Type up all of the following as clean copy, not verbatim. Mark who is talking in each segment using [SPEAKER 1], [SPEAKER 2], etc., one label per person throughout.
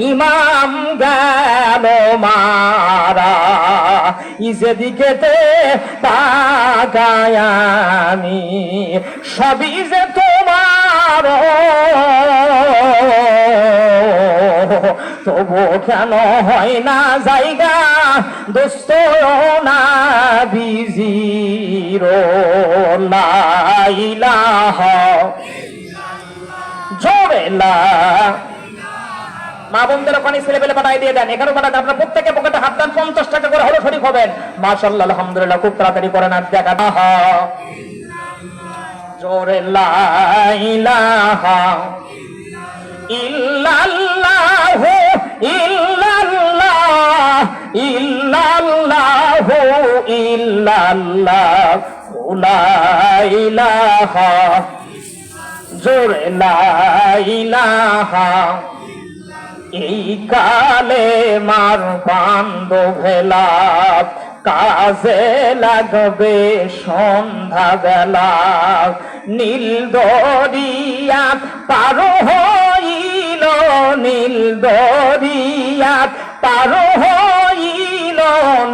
[SPEAKER 1] ইমাম গেল মারা, যেদিকেতে তাকায় আমি সবই যে তোমার, তবু কেন হয় না জায়গা দোস্ত না বিজির। লা ইলাহা জোরে লা। মা বোনদের ওখানে ছেলে পেলে পাঠাই দিয়ে দেন, এখানে পাঠান। আপনার প্রত্যেকে পকেটে হাত দেন, 50 টাকা করে হলো শরীফ হবেন। মাশাআল্লাহ, আলহামদুলিল্লাহ, খুব তাড়াতাড়ি করেন। আর দেখা জোরে লা ইলাহা ইল্লাল্লাহু ইল্লাল্লাহ ইল্লাল্লাহু ইল্লাল্লাহু লা ইলাহা জোরে লা ইলাহা। এই কালে মার বান্ধবেলা কাজে লাগবে সন্ধ্যা বেলা, নীল দরিয়া পার হইল, নীল দরিয়া পার হইল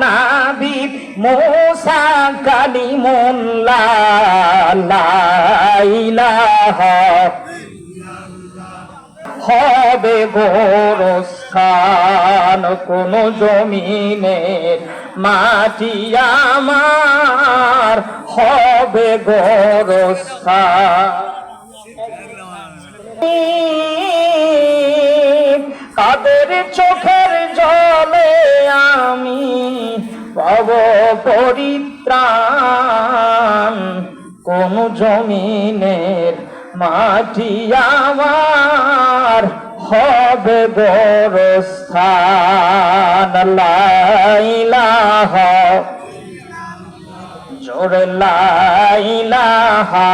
[SPEAKER 1] নাবিব মুসা কালিমুল্লাহ। লা ইলাহা হবে গোরস্থান কোন জমিনের মাটি আমার, হবে গোরস্থান। কাদের চোখের জলে আমি পাব পরিত্রাণ, কোন জমিনের মাটি আমার, হবে গোরস্থান। লা ইলাহা জোরে লা ইলাহা